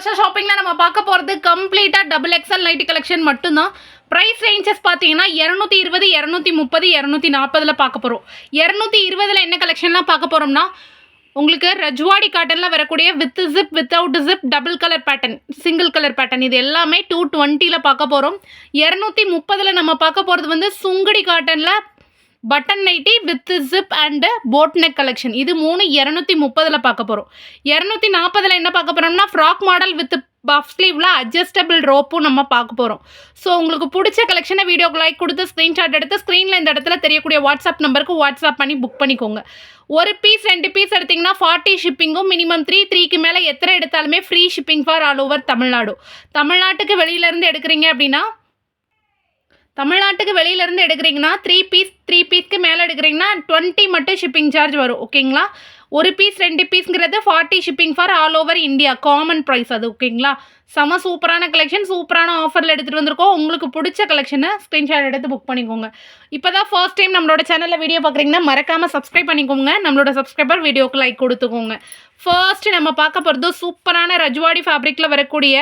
வருஷ ஷாப்பிங்கில் நம்ம பார்க்க போகிறது கம்ப்ளீட்டாக டபுள் எக்ஸல் நைட்டி கலெக்ஷன் மட்டும்தான். ப்ரைஸ் ரேஞ்சஸ் பார்த்தீங்கன்னா 220, 230, 240 பார்க்க போகிறோம். 220 என்ன கலெக்ஷன்லாம் பார்க்க போகிறோம்னா, உங்களுக்கு ரஜ்வாடி காட்டனில் வரக்கூடிய with zip, without zip, double colour pattern, single colour pattern, இது எல்லாமே 220 பார்க்க போகிறோம். 230 நம்ம பார்க்க போகிறது வந்து சுங்குடி காட்டனில் button nighty with zip and boat neck collection. இது 230 பார்க்க போகிறோம். 240 என்ன பார்க்க போகிறோம்னா, ஃப்ராக் மாடல் வித் பஃப் ஸ்லீவில் அட்ஜஸ்டபிள் ரோப்பும் நம்ம பார்க்க போகிறோம். ஸோ உங்களுக்கு பிடிச்ச கலெக்ஷனை வீடியோக்கு லைக் கொடுத்து ஸ்க்ரீன்ஷாட் எடுத்து ஸ்க்ரீனில் இந்த இடத்துல தெரியக்கூடிய வாட்ஸ்அப் நம்பருக்கு வாட்ஸ்அப் பண்ணி புக் பண்ணிக்கோங்க. ஒரு பீஸ் 2 பீஸ் எடுத்திங்கன்னா 40 ஷிப்பிங்கும், மினிமம் 3க்கு மேலே எத்தனை எடுத்தாலுமே free shipping for all over Tamil Nadu. தமிழ்நாட்டுக்கு வெளியிலேருந்து எடுக்கிறீங்க அப்படின்னா, தமிழ்நாட்டுக்கு வெளியிலேருந்து எடுக்கிறீங்கன்னா 3 பீஸ்க்கு மேலே எடுக்கிறீங்கன்னா 20 மட்டும் ஷிப்பிங் சார்ஜ் வரும். ஓகேங்களா? ஒரு பீஸ் 2 பீஸ்ங்கிறது 40 shipping for all over India, common price அது. ஓகேங்களா? செம சூப்பரான கலெக்ஷன், சூப்பரான ஆஃபரில் எடுத்துகிட்டு வந்திருக்கோம். உங்களுக்கு பிடிச்ச கலெக்ஷனை ஸ்க்ரீன்ஷாட் எடுத்து புக் பண்ணிக்கோங்க. இப்போ தான் ஃபர்ஸ்ட் டைம் நம்மளோட சேனலில் வீடியோ பார்க்குறீங்கன்னா மறக்காமல் சப்ஸ்கிரைப் பண்ணிக்கோங்க. நம்மளோட சப்ஸ்கிரைபர் வீடியோக்கு லைக் கொடுத்துக்கோங்க. ஃபர்ஸ்ட் நம்ம பார்க்க போகிறது சூப்பரான ரஜ்வாடி ஃபேப்ரிக்கில் வரக்கூடிய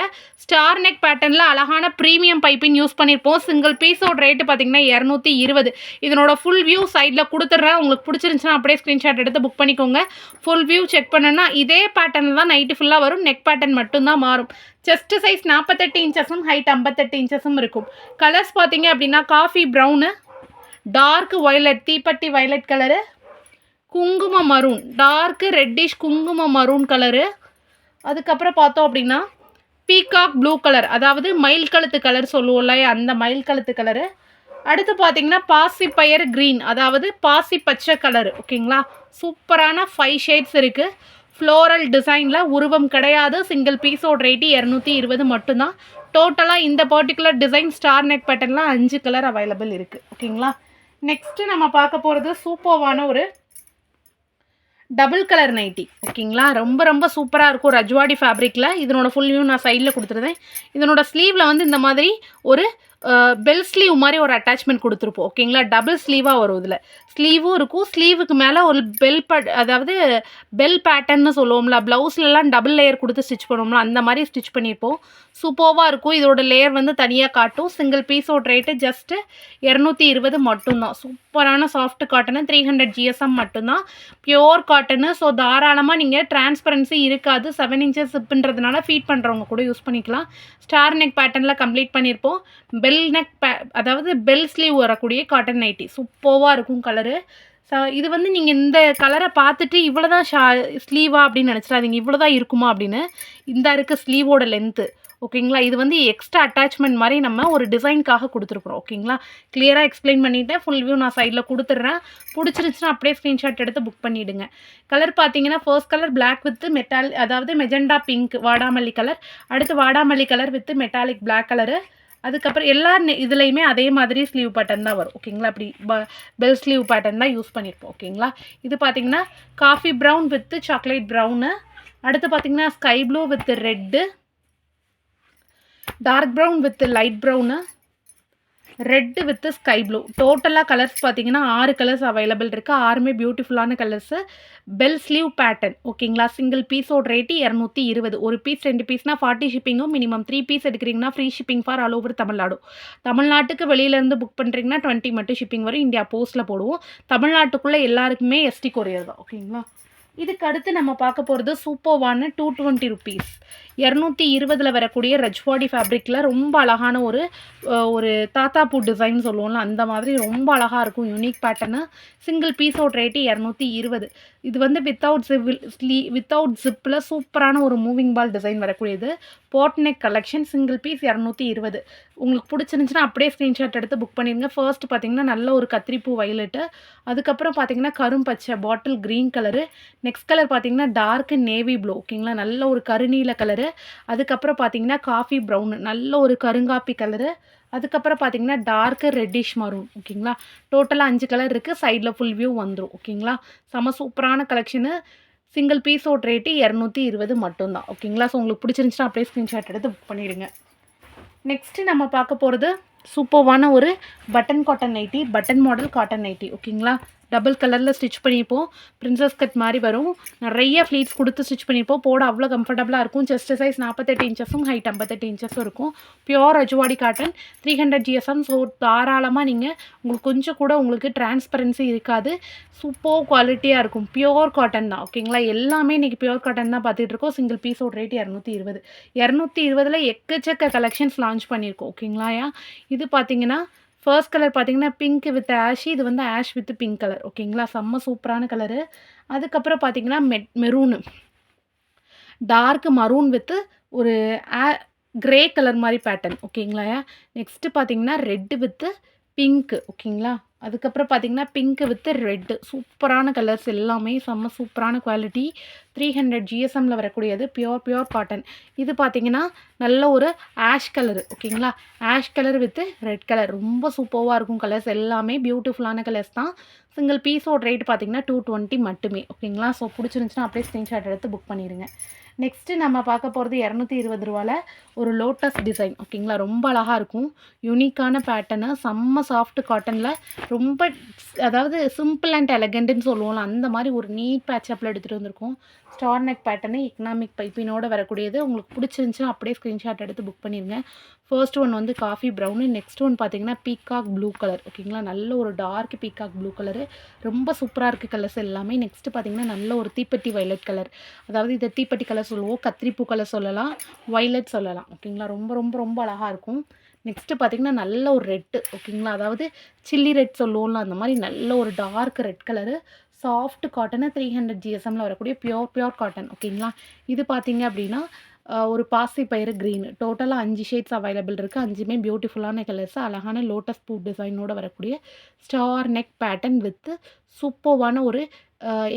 ஸ்டார் நெக் பேட்டர்னில் அழகான ப்ரீமியம் பைப்பிங் யூஸ் பண்ணியிருப்போம். சிங்கிள் பீஸோட ரேட்டு பார்த்தீங்கன்னா 220. இதனோட ஃபுல் வியூ சைடில் கொடுத்துட்றேன். உங்களுக்கு பிடிச்சிருந்துச்சுன்னா அப்படியே ஸ்க்ரீன்ஷாட் எடுத்து புக் பண்ணிக்கோங்க. ஃபுல் வியூ செக் பண்ணணும்னா இதே பேட்டர்னில் தான் நைட்டு ஃபுல்லாக வரும். நெக் பேட்டர்ன் மட்டும்தான் மாறும். செஸ்ட் சைஸ் 48 இன்ச்சஸும் ஹைட் 58 இன்ச்சஸும் இருக்கும். கலர்ஸ் பார்த்தீங்க அப்படின்னா காஃபி ப்ரௌனு, டார்க் வயலட், தீப்பட்டி வயலட் கலரு, குங்கும மரூன், டார்க்கு ரெட்டிஷ் குங்கும மரூன் கலரு, அதுக்கப்புறம் பார்த்தோம் அப்படின்னா பீகாக் ப்ளூ கலர், அதாவது மயில் கழுத்து கலர் சொல்லுவோம்ல, அந்த மயில் கழுத்து கலரு. அடுத்து பார்த்தீங்கன்னா பாசி பயர் க்ரீன், அதாவது பாசி பச்சை கலரு. ஓகேங்களா? சூப்பரான 5 ஷேட்ஸ் இருக்குது. ஃப்ளோரல் டிசைனில் உருவம் கிடையாது. சிங்கிள் பீஸோட ரேட்டு 220 மட்டும்தான். டோட்டலாக இந்த பர்டிகுலர் டிசைன் ஸ்டார் நெக் பேட்டர்னில் 5 கலர் அவைலபிள் இருக்குது. ஓகேங்களா? நெக்ஸ்ட்டு நம்ம பார்க்க போகிறது சூப்பர்வான ஒரு டபுள் கலர் நைட்டி. ஓகேங்களா? ரொம்ப ரொம்ப சூப்பராக இருக்கும் ரஜ்வாடி ஃபேப்ரிக்கில். இதனோட ஃபுல் வியூ நான் சைடில் கொடுத்துருந்தேன். இதனோட ஸ்லீவில் வந்து இந்த மாதிரி ஒரு பெல் ஸ்லீவ் மாதிரி ஒரு அட்டாச்மெண்ட் கொடுத்துருப்போம். ஓகேங்களா? டபுள் ஸ்லீவாக வரும். இதில் ஸ்லீவும் இருக்கும். ஸ்லீவுக்கு மேலே ஒரு அதாவது பெல் பேட்டர்ன்னு சொல்லுவோம்ல, ப்ளவுஸ்லலாம் டபுள் லேயர் கொடுத்து ஸ்டிச் பண்ணுவோம்ல, அந்த மாதிரி ஸ்டிச் பண்ணியிருப்போம். சூப்பராக இருக்கும். இதோட லேயர் வந்து தனியாக காட்டும். சிங்கிள் பீஸோட ரேட்டு ஜஸ்ட்டு 220 மட்டும்தான். சூப்பரான சாஃப்ட் காட்டனு, 300 GSM மட்டும்தான். Pure cotton. ஸோ தாராளமாக நீங்கள் டிரான்ஸ்பரன்சி இருக்காது. 7 inches சிப்புன்றதுனால ஃபீட் பண்ணுறவங்க கூட யூஸ் பண்ணிக்கலாம். ஸ்டார் நெக் பேட்டர்னில் கம்ப்ளீட் பண்ணியிருப்போம். பெல் நெக் அதாவது பெல் ஸ்லீவ் வரக்கூடிய காட்டன் நைட்டி சூப்பராக இருக்கும் கலரு. இது வந்து நீங்கள் இந்த கலரை பார்த்துட்டு இவ்வளோ தான் ஸ்லீவா அப்படின்னு நினச்சிடாதீங்க. இவ்வளோ தான் இருக்குமா அப்படின்னு. இந்த இருக்குது ஸ்லீவோட லென்த்து. ஓகேங்களா? இது வந்து எக்ஸ்ட்ரா அட்டாச்மெண்ட் மாதிரி நம்ம ஒரு டிசைனுக்காக கொடுத்துருக்குறோம். ஓகேங்களா? கிளியராக எக்ஸ்பிளைன் பண்ணிவிட்டேன். ஃபுல் வியூ நான் சைடில் கொடுத்துட்றேன். பிடிச்சிருந்துச்சுன்னா அப்படியே ஸ்க்ரீன்ஷாட் எடுத்து புக் பண்ணிவிடுங்க. கலர் பார்த்தீங்கன்னா first colour black with metallic, அதாவது மெஜெண்டா பிங்க் வாடாமல்லி கலர். அடுத்து வாடாமல்லி colour with metallic black colour. அதுக்கப்புறம் எல்லா இதுலேயுமே அதே மாதிரி ஸ்லீவ் பேட்டர்ன் தான் வரும். ஓகேங்களா? அப்படி பெல் ஸ்லீவ் பேட்டர்ன் தான் யூஸ் பண்ணியிருப்போம். ஓகேங்களா? இது பார்த்தீங்கன்னா coffee brown with chocolate brown. அடுத்து பார்த்தீங்கன்னா sky blue with red, dark brown with light brown, red with sky blue. டோட்டலாக கலர்ஸ் பார்த்தீங்கன்னா 6 கலர்ஸ் அவைலபிள் இருக்குது. 6மே பியூட்டிஃபுல்லான கலர்ஸு. Bell sleeve pattern. ஓகேங்களா? சிங்கிள் பீஸோட ரேட்டு 220. ஒரு பீஸ் 2 பீஸ்னால் 40 ஷிப்பிங்கும், மினிமம் 3 பீஸ் எடுக்கிறீங்கன்னா free shipping for all over Tamil Nadu. தமிழ்நாட்டுக்கு வெளியிலேருந்து புக் பண்ணுறீங்கன்னா 20 மட்டும் ஷிப்பிங் வரும். இந்தியா போஸ்ட்டில் போடுவோம். தமிழ்நாட்டுக்குள்ளே எல்லாருக்குமே ST கொரியர் தான். ஓகேங்களா? இதுக்கு அடுத்து நம்ம பார்க்க போகிறது சூப்பர்வான 220 rupees 220 வரக்கூடிய ரஜ்வாடி ஃபேப்ரிக்கில் ரொம்ப அழகான ஒரு தாத்தாப்பூ டிசைன் சொல்லுவோம்ல, அந்த மாதிரி ரொம்ப அழகாக இருக்கும். Unique pattern. சிங்கிள் பீஸோட ரேட்டு 220. இது வந்து வித்தவுட் ஜிப்பில் சூப்பரான ஒரு மூவிங் பால் டிசைன் வரக்கூடியது. Boat neck collection. Single piece 220. உங்களுக்கு பிடிச்சிருந்துச்சுன்னா அப்படியே ஸ்க்ரீன்ஷாட் எடுத்து புக் பண்ணிடுங்க. ஃபர்ஸ்ட் பார்த்தீங்கன்னா நல்ல ஒரு கத்திரிப்பூ வயலட்டு, அதுக்கப்புறம் பார்த்தீங்கன்னா கரும்பச்சை bottle green colour, next colour பார்த்தீங்கன்னா டார்க் நேவி ப்ளூ. ஓகேங்களா? நல்ல ஒரு கருநீல கலரு. அதுக்கப்புறம் பார்த்தீங்கன்னா காஃபி ப்ரௌனு, நல்ல ஒரு கருங்காப்பி கலரு. அதுக்கப்புறம் பார்த்தீங்கன்னா டார்க்கு ரெட்டிஷ் மரூன். ஓகேங்களா? டோட்டலாக 5 கலர் இருக்குது. சைடில் ஃபுல் வியூ வந்துடும். ஓகேங்களா? செம சூப்பரான கலெக்ஷனு. சிங்கிள் பீஸோட ரேட்டு 220 மட்டும்தான். ஓகேங்களா? ஸோ உங்களுக்கு பிடிச்சிருந்துச்சுன்னா அப்படியே ஸ்க்ரீன்ஷாட் எடுத்து புக் பண்ணிடுங்க. நெக்ஸ்ட்டு நம்ம பார்க்க போகிறது சூப்பர்வான ஒரு button cotton nightie, button model cotton nightie. ஓகேங்களா? டபுள் கலரில் ஸ்டிச் பண்ணியிருப்போம். பிரின்சஸ் கட் மாதிரி வரும். நிறைய ஃப்ளீட்ஸ் கொடுத்து ஸ்டிச் பண்ணியிருப்போம். போட அவ்வளோ கம்ஃபர்டபுளாக இருக்கும். செஸ்ட் சைஸ் 48 இன்ச்சஸும் ஹைட் 58 இன்ச்சஸும் இருக்கும். Pure Rajwadi cotton 300 GSM. So தாராளமாக நீங்கள் உங்களுக்கு கொஞ்சம் கூட உங்களுக்கு டிரான்ஸ்பரன்சி இருக்காது. சூப்பர் குவாலிட்டியாக இருக்கும். பியோர் காட்டன் தான் ஓகேங்களா. எல்லாமே இன்றைக்கி பியோர் காட்டன் தான் பார்த்துட்டு இருக்கோம். சிங்கிள் பீஸோட ரேட் 220. 220ல் எக்கச்சக்க கலெக்ஷன்ஸ் லான்ச் பண்ணியிருக்கோம் ஓகேங்களா. இது பார்த்தீங்கன்னா ஃபர்ஸ்ட் கலர் பார்த்தீங்கன்னா பிங்க் வித் ஆஷ். இது வந்து ஆஷ் வித் பிங்க் கலர் ஓகேங்களா. செம்ம சூப்பரான கலரு. அதுக்கப்புறம் பார்த்தீங்கன்னா மெரூனு, டார்க் மரூன் வித் ஒரு கிரே கலர் மாதிரி பேட்டர்ன் ஓகேங்களா. நெக்ஸ்ட்டு பார்த்தீங்கன்னா ரெட்டு வித்து பிங்க்கு ஓகேங்களா. அதுக்கப்புறம் பார்த்தீங்கன்னா பிங்க் வித் ரெட்டு. சூப்பரான கலர்ஸ் எல்லாமே செம்ம சூப்பரான குவாலிட்டி. 300 GSMல வரக்கூடியது பியோர் காட்டன். இது பார்த்தீங்கன்னா நல்ல ஒரு ஆஷ் கலரு ஓகேங்களா. Ash colour with red colour ரொம்ப சூப்பராக இருக்கும். கலர்ஸ் எல்லாமே பியூட்டிஃபுல்லான கலர்ஸ் தான். சிங்கிள் பீஸோட ரேட் பார்த்தீங்கன்னா 220 மட்டுமே ஓகேங்களா. ஸோ பிடிச்சிருந்துச்சுன்னா அப்படியே ஸ்க்ரீன்ஷாட் எடுத்து புக் பண்ணிடுங்க. நெக்ஸ்ட்டு நம்ம பார்க்க போகிறது 220 ரூபாயில் ஒரு லோட்டஸ் டிசைன் ஓகேங்களா. ரொம்ப அழகாக இருக்கும். யூனிக்கான பேட்டர்னு, செம்ம சாஃப்ட் காட்டனில் ரொம்ப அதாவது சிம்பிள் அண்ட் எலகண்ட்டுன்னு சொல்லுவோம்ல அந்த மாதிரி ஒரு நீட் பேட்சப்பில் எடுத்துகிட்டு வந்திருக்கோம். ஸ்டார் நெக் பேட்டர்னு எக்கனாமிக் பைப்பினோட வரக்கூடியது. உங்களுக்கு பிடிச்சிருந்துச்சுன்னா அப்படியே ஸ்க்ரீன்ஷாட் எடுத்து புக் பண்ணிடுங்க. ஃபர்ஸ்ட் ஒன் வந்து காஃபி ப்ரௌனு. நெக்ஸ்ட் ஒன் பார்த்தீங்கன்னா பீகாக் ப்ளூ கலர் ஓகேங்களா. நல்ல ஒரு டார்க் பீகாக் ப்ளூ கலரு. ரொம்ப சூப்பராக இருக்குது கலர்ஸ் எல்லாமே. நெக்ஸ்ட்டு பார்த்தீங்கன்னா நல்ல ஒரு தீப்பெட்டி வைலட் கலர். அதாவது இதை தீப்பெட்டி கலர் சொல்லுவோம், கத்திரிப்பூ கலர் சொல்லலாம், வைலட் சொல்லலாம் ஓகேங்களா. ரொம்ப ரொம்ப ரொம்ப அழகாக இருக்கும். நெக்ஸ்ட்டு பார்த்தீங்கன்னா நல்ல ஒரு ரெட்டு ஓகேங்களா. அதாவது சில்லி ரெட் சொல்லுவோம்ல அந்த மாதிரி நல்ல ஒரு dark red colour. Soft cotton 300 GSMல வரக்கூடிய பியோர் காட்டன் ஓகேங்களா. இது பார்த்தீங்க அப்படின்னா ஒரு பாசி பயிறு க்ரீனு. டோட்டலாக 5 ஷேட்ஸ் அவைலபிள் இருக்குது. 5மே பியூட்டிஃபுல்லான கலர்ஸ். அழகான லோட்டஸ் பூ டிசைனோட வரக்கூடிய ஸ்டார் நெக் பேட்டர்ன் வித் சூப்பர்வான ஒரு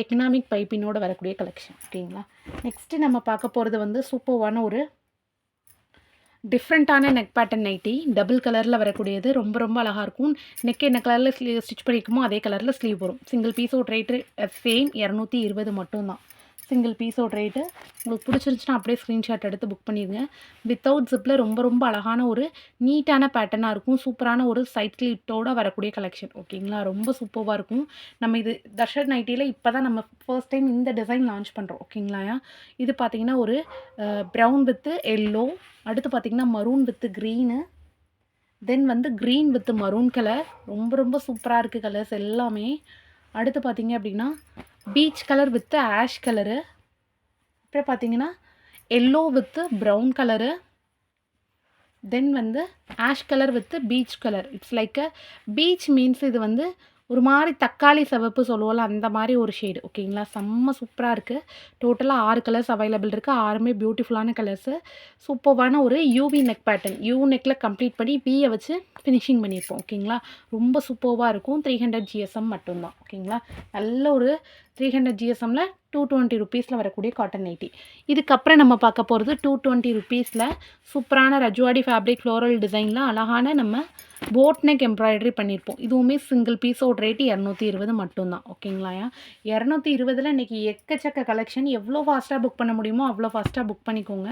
எக்கனாமிக் பைப்பினோட வரக்கூடிய கலெக்ஷன் ஓகேங்களா. நெக்ஸ்ட்டு நம்ம பார்க்க போகிறது வந்து சூப்பர்வான ஒரு டிஃப்ரெண்ட்டான நெக் பேட்டர்ன் நைட்டி. டபுள் கலரில் வரக்கூடியது. ரொம்ப ரொம்ப அழகாக இருக்கும். நெக் என்ன கலரில் ஸ்டிச் பண்ணிக்குமோ அதே கலரில் ஸ்லீவ் வரும். சிங்கிள் பீஸோட ரேட்டு சேம் 220 மட்டும்தான். சிங்கிள் பீஸோட ரேட்டு. உங்களுக்கு பிடிச்சிருந்துச்சுன்னா அப்படியே ஸ்க்ரீன்ஷாட் எடுத்து புக் பண்ணிடுங்க. வித்தவுட் ஜிப்பில் ரொம்ப ரொம்ப அழகான ஒரு நீட்டான பேட்டர்னாக இருக்கும். சூப்பரான ஒரு சைட் ஸ்லிட்டோட வரக்கூடிய கலெக்ஷன் ஓகேங்களா. ரொம்ப சூப்பராக இருக்கும். நம்ம இது தர்ஷன் நைட்டியில் இப்போ தான் நம்ம ஃபர்ஸ்ட் டைம் இந்த டிசைன் லான்ச் பண்ணுறோம் ஓகேங்களா. இது பார்த்தீங்கன்னா ஒரு ப்ரௌன் வித்து எல்லோ. அடுத்து பார்த்தீங்கன்னா மரூன் வித் க்ரீனு. தென் வந்து க்ரீன் வித் மரூன் கலர். ரொம்ப ரொம்ப சூப்பராக இருக்குது கலர்ஸ் எல்லாமே. அடுத்து பார்த்தீங்க அப்படின்னா beach colour with ash colour. அப்புறம் பார்த்தீங்கன்னா எல்லோ வித் ப்ரௌன் கலரு. தென் வந்து ash colour with peach colour. It's like a beach means இது வந்து ஒரு மாதிரி தக்காளி சிவப்பு சொல்லுவோம்ல அந்த மாதிரி ஒரு ஷேடு ஓகேங்களா. செம்ம சூப்பராக இருக்குது. டோட்டலாக 6 கலர்ஸ் அவைலபிள் இருக்குது. 6மே பியூட்டிஃபுல்லான கலர்ஸு. சூப்பர்வான ஒரு யூவி நெக் பேட்டர்ன். யூ நெக்கில் கம்ப்ளீட் பண்ணி வீயை வச்சு ஃபினிஷிங் பண்ணியிருப்போம் ஓகேங்களா. ரொம்ப சூப்பராக இருக்கும். 300 GSM மட்டும்தான் ஓகேங்களா. நல்ல ஒரு 300 GSMல 220 ருபீஸில் வரக்கூடிய காட்டன் நைட்டி. இதுக்கப்புறம் நம்ம பார்க்க போகிறது 220 ருபீஸில் சூப்பரான ரஜ்வாடி ஃபேப்ரிக் ஃப்ளோரல் டிசைனில் அழகான நம்ம போட் நெக் எம்ப்ராய்டரி பண்ணியிருப்போம். இதுவுமே சிங்கிள் பீஸோட ரேட்டு 220 மட்டும்தான் ஓகேங்களா. 220ல் இன்றைக்கி எக்கச்சக்க கலெக்ஷன். எவ்வளோ ஃபாஸ்ட்டாக புக் பண்ண முடியுமோ அவ்வளோ ஃபாஸ்ட்டாக புக் பண்ணிக்கோங்க.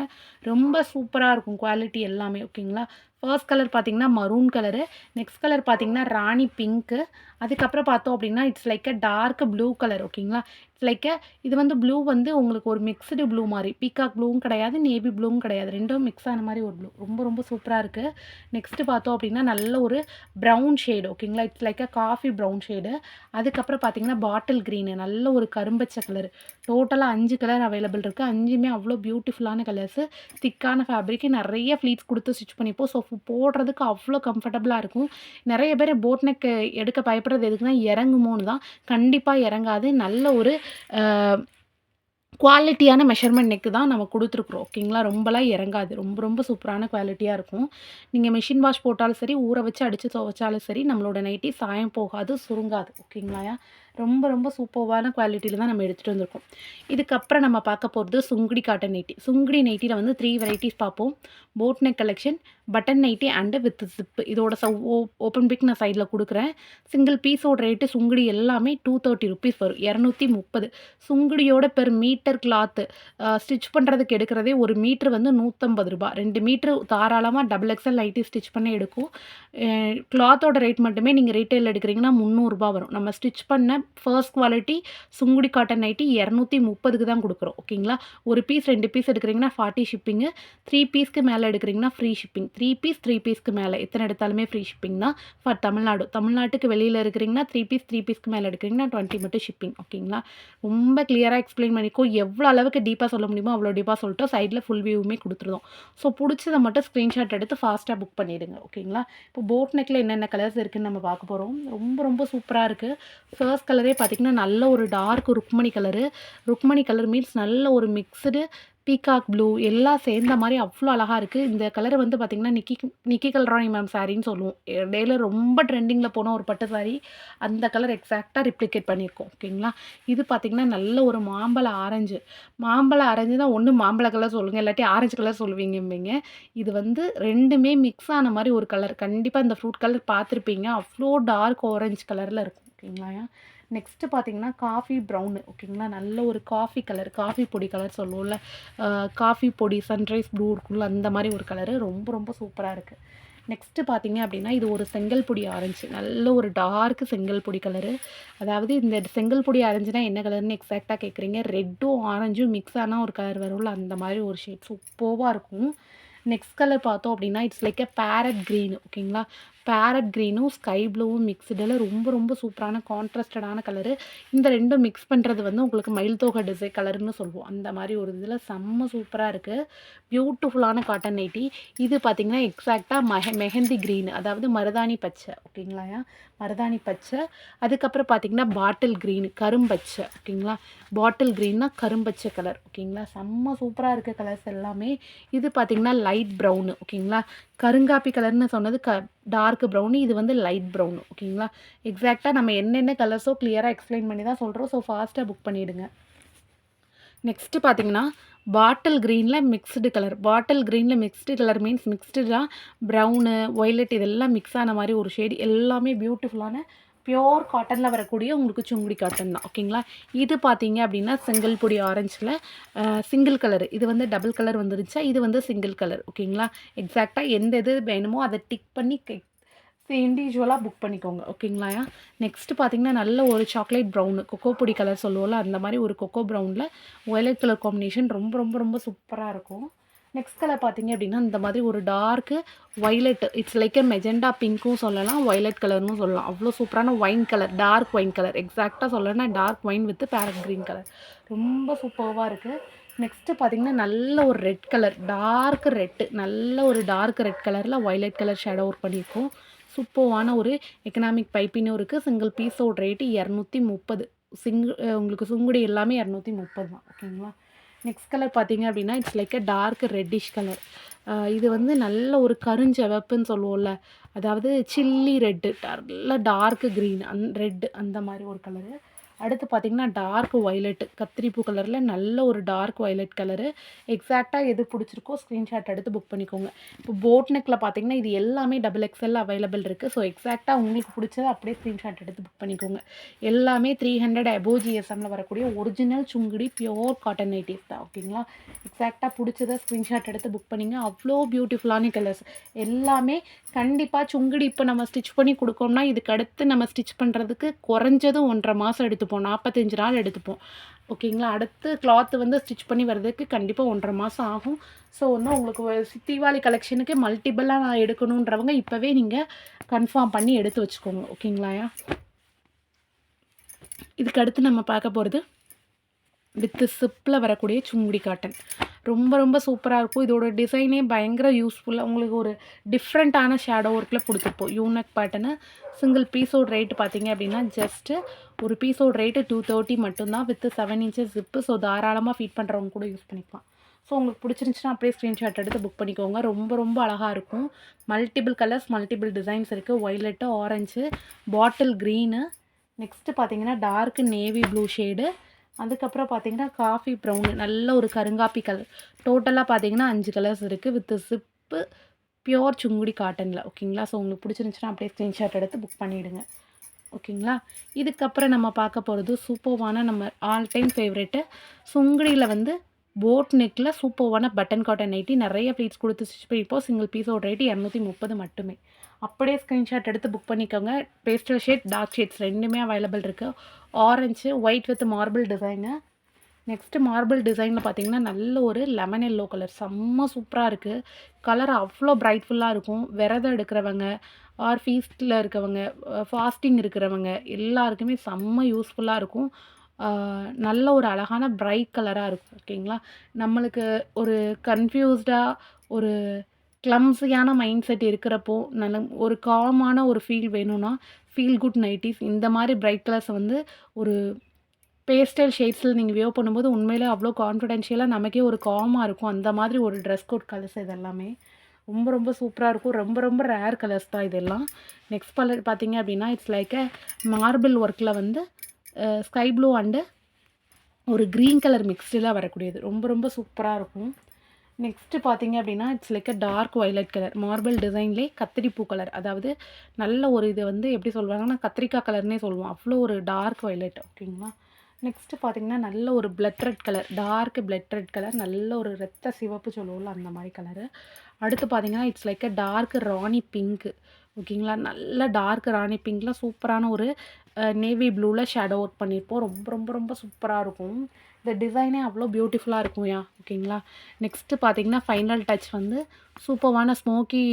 ரொம்ப சூப்பராக இருக்கும் குவாலிட்டி எல்லாமே ஓகேங்களா. ஃபர்ஸ்ட் கலர் பார்த்தீங்கன்னா மரூன் கலரு. நெக்ஸ்ட் கலர் பார்த்தீங்கன்னா ராணி பிங்க்கு. அதுக்கப்புறம் பார்த்தோம் அப்படின்னா it's like a dark blue colour ஓகேங்களா. இட்ஸ் லைக் இது வந்து ப்ளூ வந்து உங்களுக்கு ஒரு மிக்ஸ்டு ப்ளூ மாதிரி. பீகாக் ப்ளூவும் கிடையாது, நேவி ப்ளூவும் கிடையாது. ரெண்டும் மிக்ஸ் ஆன மாதிரி ஒரு ப்ளூ. ரொம்ப ரொம்ப சூப்பராக இருக்குது. நெக்ஸ்ட்டு பார்த்தோம் அப்படின்னா நல்ல ஒரு ப்ரௌன் ஷேடு ஓகேங்களா. It's like a coffee brown shade. அதுக்கப்புறம் பார்த்தீங்கன்னா பாட்டில் க்ரீனு. நல்ல ஒரு கரும்பச்சை கலர். டோட்டலாக 5 கலர் அவைலபிள் இருக்குது. 5மே அவ்வளோ பியூட்டிஃபுல்லான கலர்ஸு. திக்கான ஃபேப்ரிக்கு நிறைய ஃப்ளீட்ஸ் கொடுத்து ஸ்டிச் பண்ணிப்போம். ஸோ போடுறதுக்கு அவ்வளோ கம்ஃபர்டபுளாக இருக்கும். நிறைய பேர் போட் நெக் எடுக்க பயப்படுறது எதுக்குன்னா இறங்குமோன்னு தான். கண்டிப்பாக இறங்காது. நல்ல ஒரு குவாலிட்டியான மெஷர்மெண்ட் நெக்கு தான் நம்ம கொடுத்துருக்குறோம் ஓகேங்களா. ரொம்பலாம் இறங்காது. ரொம்ப ரொம்ப சூப்பரான குவாலிட்டியாக இருக்கும். நீங்கள் மிஷின் வாஷ் போட்டாலும் சரி, ஊற வச்சு அடித்து துவைச்சாலும் சரி, நம்மளோட நைட்டி சாயம் போகாது, சுருங்காது ஓகேங்களா. ரொம்ப ரொம்ப சூப்பரான குவாலிட்டியில் தான் நம்ம எடுத்துகிட்டு வந்திருக்கோம். இதுக்கப்புறம் நம்ம பார்க்க போகிறது சுங்குடி காட்டன் நைட்டி. சுங்குடி நைட்டியில் வந்து 3 வெரைட்டிஸ் பார்ப்போம். Boat neck collection, button nightie and with zip. இதோட ஓப்பன் பிக் நான் சைடில் கொடுக்குறேன். சிங்கிள் பீஸோட ரேட்டு சுங்குடி எல்லாமே 230 ருபீஸ் வரும். 230. சுங்குடியோட பெர் மீட்டர் கிளாத்து ஸ்டிச் பண்ணுறதுக்கு எடுக்கிறதே ஒரு மீட்ரு வந்து 150 ரூபா. 2 மீட்ரு தாராளமாக டபுள் எக்ஸல் நைட்டி ஸ்டிச் பண்ணி எடுக்கும். கிளாத்தோட ரேட் மட்டுமே நீங்கள் ரீட்டைல் எடுக்கிறீங்கன்னா 300 ரூபா வரும். நம்ம ஸ்டிச் பண்ண first quality Sungudi cotton nighty 230க்கு தான் கொடுக்குறோம். ஓகேங்களா? ஒரு பீஸ் 2 பீஸ் எடுக்கிறீங்கன்னா 40 ஷிப்பிங்கு. 3 பீஸ்க்கு மேலே எடுக்கிறீங்கன்னா ஃப்ரீ ஷிப்பிங். 3 பீஸ்க்கு மேலே எத்தனை எடுத்தாலுமே ஃப்ரீ ஷிப்பிங் தான் ஃபார் தமிழ்நாடு. தமிழ்நாட்டுக்கு வெளியில் இருக்கிறீங்கன்னா 3 பீஸ்க்கு மேலே எடுக்கிறீங்கன்னா 20 மட்டும் ஷிப்பிங். ஓகேங்களா? ரொம்ப கிளியராக எக்ஸ்பிளைன் பண்ணிக்கோ. எவ்வளோ அளவுக்கு டீப்பாக சொல்ல முடியுமோ அவ்வளோ டீப்பாக சொல்லிட்டோம். சைடில் ஃபுல் வியூவுமே கொடுத்துருந்தோம். ஸோ பிடிச்சதை மட்டும் ஸ்க்ரீன்ஷாட் எடுத்து ஃபாஸ்ட்டாக புக் பண்ணிவிடுங்க. ஓகேங்களா? இப்போ போட் நெக்கில் என்னென்ன கலர்ஸ் இருக்குதுன்னு நம்ம பார்க்க போகிறோம். ரொம்ப ரொம்ப சூப்பராக இருக்குது. ஃபர்ஸ்ட் கலரே பார்த்திங்கன்னா நல்ல ஒரு dark Rukmani colour. Rukmani colour means நல்ல ஒரு மிக்ஸ்டு பீகாக் ப்ளூ எல்லாம் சேர்ந்த மாதிரி அவ்வளோ அழகாக இருக்குது. இந்த கலர் வந்து பார்த்திங்கன்னா நிக்கி கல்ராணி மேம் சாரின்னு சொல்லுவோம். இடையில ரொம்ப ட்ரெண்டிங்கில் போன ஒரு பட்டு சாரி அந்த கலர் எக்ஸாக்டாக ரிப்ளிகேட் பண்ணியிருக்கோம். ஓகேங்களா? இது பார்த்திங்கன்னா நல்ல ஒரு மாம்பழ ஆரஞ்சு தான். ஒன்று மாம்பழ கலர் சொல்லுங்கள், இல்லாட்டி ஆரஞ்சு கலர் சொல்லுவீங்கம்பீங்க. இது வந்து ரெண்டுமே மிக்ஸ் ஆன மாதிரி ஒரு கலர். கண்டிப்பாக இந்த ஃப்ரூட் கலர் பார்த்துருப்பீங்க. அவ்வளோ டார்க் ஆரஞ்சு கலரில் இருக்கும். ஓகேங்களா? நெக்ஸ்ட்டு பார்த்தீங்கன்னா காஃபி ப்ரௌனு. ஓகேங்களா? நல்ல ஒரு காஃபி கலர், காஃபி பொடி கலர் சொல்லுவோம்ல, காஃபி பொடி சன்ரைஸ் ப்ளூ இருக்குல்ல, அந்த மாதிரி ஒரு கலரு ரொம்ப ரொம்ப சூப்பராக இருக்குது. நெக்ஸ்ட்டு பார்த்தீங்க அப்படின்னா இது ஒரு செங்கல் பொடி ஆரஞ்சு. நல்ல ஒரு டார்க்கு செங்கல் பொடி கலரு. அதாவது இந்த செங்கல் பொடி ஆரஞ்சுனா என்ன கலர்னு எக்ஸாக்டாக கேட்குறீங்க. ரெட்டும் ஆரஞ்சும் மிக்ஸ் ஆனால் ஒரு கலர் வரும்ல, அந்த மாதிரி ஒரு ஷேட் சூப்பராக இருக்கும். நெக்ஸ்ட் கலர் பார்த்தோம் அப்படின்னா இட்ஸ் லைக் எ பேரட் க்ரீனு. ஓகேங்களா? பேரட் க்ரீனும் ஸ்கை ப்ளூவும் மிக்ஸ்டில் ரொம்ப ரொம்ப சூப்பரான கான்ட்ராஸ்டடான கலரு. இந்த ரெண்டும் மிக்ஸ் பண்ணுறது வந்து உங்களுக்கு மயில் தோகை டிசைன் கலர்னு சொல்லுவோம். அந்த மாதிரி ஒரு இதில் செம்ம சூப்பராக இருக்குது. பியூட்டிஃபுல்லான காட்டன் நைட்டி. இது பார்த்திங்கன்னா எக்ஸாக்டாக மெஹந்தி க்ரீன், அதாவது மருதாணி பச்சை. ஓகேங்களா? மருதாணி பச்சை. அதுக்கப்புறம் பார்த்திங்கன்னா பாட்டில் க்ரீன், கரும்பச்சை. ஓகேங்களா? பாட்டில் க்ரீன்னா கரும்பச்சை கலர். ஓகேங்களா? செம்ம சூப்பராக இருக்க கலர்ஸ் எல்லாமே. இது பார்த்திங்கன்னா லைட் ப்ரௌனு. ஓகேங்களா? கருங்காப்பி கலர்னு சொன்னது டார்க் ப்ரௌனு, இது வந்து லைட் ப்ரௌனு. ஓகேங்களா? எக்ஸாக்டாக நம்ம என்னென்ன கலர்ஸோ கிளியராக எக்ஸ்பிளைன் பண்ணி தான் சொல்கிறோம். ஸோ ஃபாஸ்ட்டாக புக் பண்ணிவிடுங்க. நெக்ஸ்ட்டு பார்த்தீங்கன்னா பாட்டில் க்ரீனில் மிக்ஸ்டு கலர். பாட்டில் க்ரீனில் மிக்ஸ்டு கலர் மீன்ஸ் மிக்ஸ்டு தான். ப்ரௌனு, ஒய்லெட் இதெல்லாம் மிக்ஸ் ஆன மாதிரி ஒரு ஷேடு. எல்லாமே பியூட்டிஃபுல்லான பியோர் காட்டனில் வரக்கூடிய உங்களுக்கு சுங்குடி காட்டன் தான். ஓகேங்களா? இது பார்த்தீங்க அப்படின்னா செங்கல் பொடி ஆரஞ்சில் சிங்கிள் கலர். இது வந்து டபுள் கலர் வந்துருச்சா, இது வந்து சிங்கிள் கலர். ஓகேங்களா? எக்ஸாக்டாக எந்த இது வேணுமோ அதை டிக் பண்ணி இண்டிவிஜுவலாக புக் பண்ணிக்கோங்க. ஓகேங்களா? நெக்ஸ்ட்டு பார்த்தீங்கன்னா நல்ல ஒரு சாக்லேட் ப்ரௌனு, கொக்கோ பொடி கலர் சொல்லுவோம்ல, அந்த மாதிரி ஒரு கொக்கோ ப்ரௌனில் ஒயலட் கலர் காம்பினேஷன் ரொம்ப ரொம்ப ரொம்ப சூப்பராக இருக்கும். நெக்ஸ்ட் கலர் பார்த்தீங்க அப்படின்னா இந்த மாதிரி ஒரு dark violet, it's like a magenta பிங்க்கும் சொல்லலாம், ஒய்லெட் கலர்னு சொல்லலாம். அவ்வளோ சூப்பரான wine colour, dark wine colour. எக்ஸாக்டாக சொல்லணும்னா dark wine with parrot green colour. ரொம்ப சூப்பராக இருக்குது. நெக்ஸ்ட்டு பார்த்தீங்கன்னா நல்ல ஒரு ரெட் கலர், டார்க் ரெட்டு, நல்ல ஒரு டார்க் ரெட் கலரில் ஒய்லெட் கலர் ஷேடோ ஒர்க் பண்ணியிருக்கோம். சூப்பரான ஒரு எக்கனாமிக் பைப்பினும் இருக்குது. சிங்கிள் பீஸோட ரேட்டு 230. உங்களுக்கு சுங்குடி எல்லாமே 230 தான். ஓகேங்களா? நெக்ஸ்ட் கலர் பார்த்தீங்க அப்படின்னா it's like a dark reddish colour. இது வந்து நல்ல ஒரு கருஞ்சவப்புன்னு சொல்லுவோம்ல, அதாவது சில்லி ரெட்டு, நல்ல டார்க் க்ரீன் ரெட்டு அந்த மாதிரி ஒரு கலரு. அடுத்து பார்த்திங்கன்னா டார்க் ஒய்லெட், கத்திரிப்பூ கலரில் நல்ல ஒரு டார்க் ஒய்லெட் கலரு. எக்ஸாக்டாக எது பிடிச்சிருக்கோ ஸ்க்ரீன்ஷாட் எடுத்து புக் பண்ணிக்கோங்க. இப்போ போட் நெக்கில் பார்த்திங்கன்னா இது எல்லாமே XXL அவைலபிள் இருக்குது. ஸோ எக்ஸாக்டாக உங்களுக்கு பிடிச்சதை அப்படியே ஸ்க்ரீன்ஷாட் எடுத்து புக் பண்ணிக்கோங்க. எல்லாமே 300 above GSMல வரக்கூடிய original Sungudi pure cotton nighties தான். ஓகேங்களா? எக்ஸாக்டாக பிடிச்சதை ஸ்க்ரீன்ஷாட் எடுத்து புக் பண்ணிங்க. அவ்வளோ பியூட்டிஃபுல்லான கலர்ஸ் எல்லாமே. கண்டிப்பாக சுங்குடி இப்போ நம்ம ஸ்டிச் பண்ணி கொடுக்கோம்னா இதுக்கு அடுத்து நம்ம ஸ்டிச் பண்ணுறதுக்கு குறைஞ்சதும் 1.5 மாதம் எடுத்துப்போம், 45 நாள் எடுத்துப்போம். ஓகேங்களா? அடுத்து கிளாத்து வந்து ஸ்டிச் பண்ணி வர்றதுக்கு கண்டிப்பாக 1.5 மாதம் ஆகும். ஸோ வந்து உங்களுக்கு தீபாவளி கலெக்ஷனுக்கு மல்டிபிளாக நான் எடுக்கணுன்றவங்க இப்போவே நீங்கள் கன்ஃபார்ம் பண்ணி எடுத்து வச்சுக்கோங்க. ஓகேங்களா? இதுக்கு அடுத்து நம்ம பார்க்க போகிறது வித் சிப்பில் வரக்கூடிய சுங்குடி காட்டன். ரொம்ப ரொம்ப சூப்பராக இருக்கும். இதோட டிசைனே பயங்கர யூஸ்ஃபுல்லாக உங்களுக்கு ஒரு டிஃப்ரெண்ட்டான ஷேடோ ஒர்க்கில் கொடுத்துருப்போம். யூனக் பேட்டர்னு. சிங்கிள் பீஸோட ரேட்டு பார்த்தீங்க அப்படின்னா ஜஸ்ட்டு ஒரு பீஸோட ரேட்டு 230 மட்டும்தான் வித் 7 inches ஜிப்பு. ஸோ தாராளமாக ஃபீட் பண்ணுறவங்க கூட யூஸ் பண்ணிக்கலாம். ஸோ உங்களுக்கு பிடிச்சிருந்துச்சுன்னா அப்படியே ஸ்க்ரீன்ஷாட் எடுத்து புக் பண்ணிக்கோங்க. ரொம்ப ரொம்ப அழகாக இருக்கும். மல்டிபிள் கலர்ஸ், மல்டிபிள் டிசைன்ஸ் இருக்குது. Violet, orange, bottle green, next பார்த்தீங்கன்னா டார்க் நேவி ப்ளூ ஷேடு, அதுக்கப்புறம் பார்த்தீங்கன்னா காஃபி ப்ரௌனு, நல்ல ஒரு கருங்காப்பி கலர். டோட்டலாக பார்த்தீங்கன்னா 5 கலர்ஸ் இருக்குது வித் ஜிப்பு, பியோர் சுங்குடி காட்டனில். ஓகேங்களா? ஸோ உங்களுக்கு பிடிச்சிருந்துச்சுன்னா அப்படியே ஸ்க்ரீன்ஷாட் எடுத்து புக் பண்ணிவிடுங்க. ஓகேங்களா? இதுக்கப்புறம் நம்ம பார்க்க போகிறது சூப்பர்வான நம்ம ஆல் டைம் ஃபேவரெட்டு சுங்குடியில் வந்து போட் நெக்கில் சூப்பர்வான பட்டன் காட்டன் நைட்டி. நிறைய ப்ளீட்ஸ் கொடுத்து ஸ்டிச் பண்ணிப்போம். சிங்கிள் பீஸோட ரேட்டு 230 மட்டுமே. அப்படியே ஸ்க்ரீன்ஷாட் எடுத்து புக் பண்ணிக்கோங்க. பேஸ்டல் ஷேட், டார்க் ஷேட்ஸ் ரெண்டுமே அவைலபிள் இருக்குது. Orange, white with marble design. Next marble டிசைனில் பார்த்தீங்கன்னா நல்ல ஒரு லெமன் எல்லோ கலர் செம்ம சூப்பராக இருக்குது. கலர் அவ்வளோ பிரைட்ஃபுல்லாக இருக்கும். விரதம் எடுக்கிறவங்க ஆர் ஃபீஸ்டில் இருக்கவங்க, ஃபாஸ்டிங் இருக்கிறவங்க எல்லாருக்குமே செம்ம யூஸ்ஃபுல்லாக இருக்கும். நல்ல ஒரு அழகான பிரைட் கலராக இருக்கும். ஓகேங்களா? நம்மளுக்கு ஒரு கன்ஃப்யூஸ்டாக ஒரு கிளம்ஸியான மைண்ட் செட் இருக்கிறப்போ நல்ல ஒரு காமான ஒரு ஃபீல் வேணும்னா ஃபீல் குட் நைட்டிஸ் இந்த மாதிரி பிரைட் கலர்ஸை வந்து ஒரு பேஸ்டல் ஷேட்ஸில் நீங்கள் வியர் பண்ணும்போது உண்மையிலே அவ்வளோ கான்ஃபிடென்ஷியலாக நமக்கே ஒரு காமாக இருக்கும். அந்த மாதிரி ஒரு ட்ரெஸ் கோட் கலர்ஸ் இது எல்லாமே ரொம்ப ரொம்ப சூப்பராக இருக்கும். ரொம்ப ரொம்ப ரேர் கலர்ஸ் தான் இதெல்லாம். நெக்ஸ்ட் கலர் பார்த்தீங்க அப்படின்னா இட்ஸ் லைக் அ மார்பிள் ஒர்க்கில் வந்து ஸ்கை ப்ளூ அண்டு ஒரு க்ரீன் கலர் மிக்ஸ்டில் வரக்கூடியது ரொம்ப ரொம்ப சூப்பராக இருக்கும். நெக்ஸ்ட்டு பார்த்தீங்க அப்படின்னா it's like a dark violet colour marble டிசைன்லேயே கத்திரிப்பூ கலர். அதாவது நல்ல ஒரு இது வந்து எப்படி சொல்லுவாங்கன்னா கத்திரிக்காய் கலர்னே சொல்லுவோம். அவ்வளோ ஒரு டார்க் வயலட். ஓகேங்களா? நெக்ஸ்ட்டு பார்த்தீங்கன்னா நல்ல ஒரு blood red colour, dark blood red colour, நல்ல ஒரு ரத்த சிவப்பு சொல்லுவோம்ல அந்த மாதிரி கலரு. அடுத்து பார்த்தீங்கன்னா இட்ஸ் லைக் அ டார்க் ராணி பிங்க்கு. ஓகேங்களா? நல்ல டார்க் ராணி பிங்க்கில் சூப்பரான ஒரு நேவி ப்ளூவில் ஷேடோ ஒர்க் பண்ணியிருப்போம். ரொம்ப ரொம்ப ரொம்ப சூப்பராக இருக்கும். இந்த டிசைனே அவ்வளோ பியூட்டிஃபுல்லாக இருக்கும்யா. ஓகேங்களா? நெக்ஸ்ட்டு பார்த்தீங்கன்னா ஃபைனல் டச் வந்து சூப்பரான ஸ்மோக்கி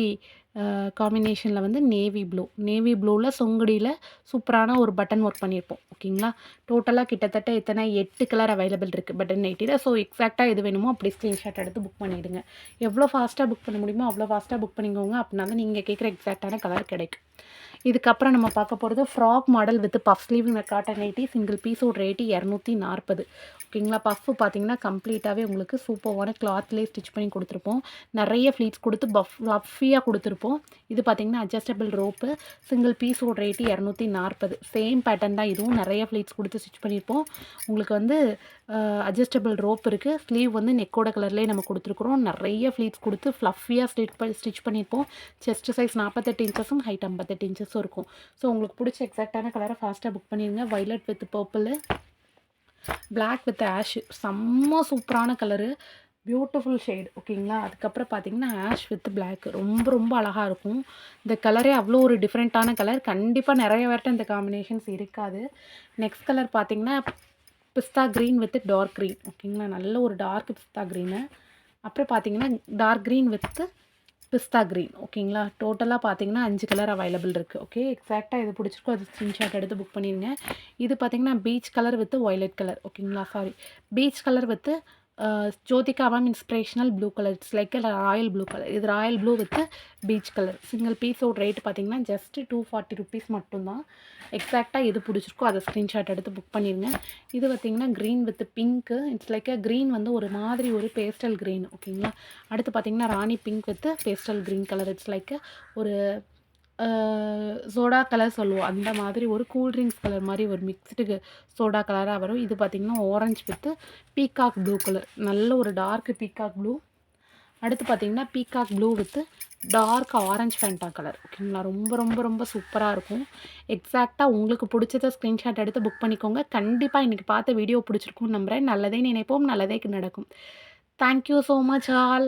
காம்பினேஷனில் வந்து நேவி ப்ளூவில் சொங்குடியில் சூப்பரான ஒரு பட்டன் ஒர்க் பண்ணியிருப்போம். ஓகேங்களா? டோட்டலாக கிட்டத்தட்ட எத்தனை 8 கலர் அவைலபிள் இருக்குது பட்டன் நைட்டியில். ஸோ எக்ஸாக்டாக எது வேணுமோ அப்படி ஸ்க்ரீன்ஷாட் எடுத்து புக் பண்ணிவிடுங்க. எவ்வளோ ஃபாஸ்ட்டாக புக் பண்ண முடியுமோ அவ்வளோ ஃபாஸ்ட்டாக புக் பண்ணிக்கோங்க. அப்படின்னா தான் நீங்கள் கேட்குற எக்ஸாக்டான கலர் கிடைக்கும். இதுக்கப்புறம் நம்ம பார்க்க போகிறது frock model with puff sleeve cotton nighty. Single பீஸோட ரேட்டு 240. ஓகேங்களா? பஃப்பு பார்த்தீங்கன்னா கம்ப்ளீட்டாகவே உங்களுக்கு சூப்பரான கிளாத்லேயே ஸ்டிச் பண்ணி கொடுத்துருப்போம். நிறைய ஃப்ளீட்ஸ் கொடுத்து பஃபியாக கொடுத்துருப்போம். இது பார்த்தீங்கன்னா அட்ஜஸ்டபிள் ரோப்பு. சிங்கிள் பீஸோட ரேட்டு 240. சேம் பேட்டர்ன் தான் இதுவும். நிறைய ஃப்ளீட்ஸ் கொடுத்து ஸ்டிச் பண்ணியிருப்போம். உங்களுக்கு வந்து அட்ஜஸ்டபிள் ரோப் இருக்குது. ஸ்லீவ் வந்து நெக்கோட கலர்லேயே நம்ம கொடுத்துருக்குறோம். நிறைய ஃப்ளீட்ஸ் கொடுத்து ஃப்ளஃபியாக ஸ்டிச் பண்ணியிருப்போம். செஸ்ட் சைஸ் 48 இன்ச்சஸும் ஹைட் 58 இன்ச்சஸும் இருக்கும். ஸோ உங்களுக்கு பிடிச்ச எக்ஸாக்டான கலரை ஃபாஸ்ட்டாக புக் பண்ணிடுங்க. Violet with purple, black with ash செம்ம சூப்பரான கலரு, பியூட்டிஃபுல் ஷேட். ஓகேங்களா? அதுக்கப்புறம் பார்த்தீங்கன்னா ஆஷ் வித் பிளாக் ரொம்ப ரொம்ப அழகாக இருக்கும். இந்த கலரே அவ்வளோ ஒரு டிஃப்ரெண்ட்டான கலர். கண்டிப்பாக நிறைய பேர்ட்ட இந்த காம்பினேஷன்ஸ் இருக்காது. நெக்ஸ்ட் கலர் பார்த்தீங்கன்னா பிஸ்தா க்ரீன் வித் டார்க் க்ரீன். ஓகேங்களா? நல்ல ஒரு டார்க் பிஸ்தா க்ரீனு. அப்புறம் பார்த்தீங்கன்னா டார்க் க்ரீன் வித் பிஸ்தா க்ரீன். ஓகேங்களா? டோட்டலாக பார்த்தீங்கன்னா 5 கலர் அவைலபிள் இருக்குது. ஓகே, எக்ஸாக்டாக எது பிடிச்சிருக்கோ அது ஸ்க்ரீன்ஷாட் எடுத்து புக் பண்ணிடுங்க. இது பார்த்தீங்கன்னா peach colour with violet colour. ஓகேங்களா? Peach colour with Jyothika ma'am inspirational blue colour. It's like royal blue colour. இது royal blue with peach colour. Single பீஸோட ரேட் பார்த்தீங்கன்னா ஜஸ்ட் 240 ருபீஸ் மட்டும்தான். எக்ஸாக்டாக எது பிடிச்சிருக்கோ அதை ஸ்க்ரீன்ஷாட் எடுத்து புக் பண்ணிடுங்க. இது பார்த்தீங்கன்னா green with pink. It's like green வந்து ஒரு மாதிரி ஒரு பேஸ்டல் க்ரீன். ஓகேங்களா? அடுத்து பார்த்தீங்கன்னா ராணி pink with pastel green colour. It's like ஒரு சோடா கலர் சொல்லுவோம். அந்த மாதிரி ஒரு கூல்ட்ரிங்க்ஸ் கலர் மாதிரி ஒரு மிக்ஸ்டு சோடா கலராக வரும். இது பார்த்திங்கன்னா orange with peacock blue colour. நல்ல ஒரு டார்க் பீகாக் ப்ளூ. அடுத்து பார்த்திங்கன்னா peacock blue with dark orange Fanta colour. ஓகேங்களா? ரொம்ப ரொம்ப ரொம்ப சூப்பராக இருக்கும். எக்ஸாக்டாக உங்களுக்கு பிடிச்சத ஸ்க்ரீன்ஷாட் எடுத்து புக் பண்ணிக்கோங்க. கண்டிப்பாக இன்றைக்கி பார்த்த வீடியோ பிடிச்சிருக்கும்னு நம்புகிறேன். நல்லதே நினைப்போம், நல்லதே நடக்கும். Thank you so much all.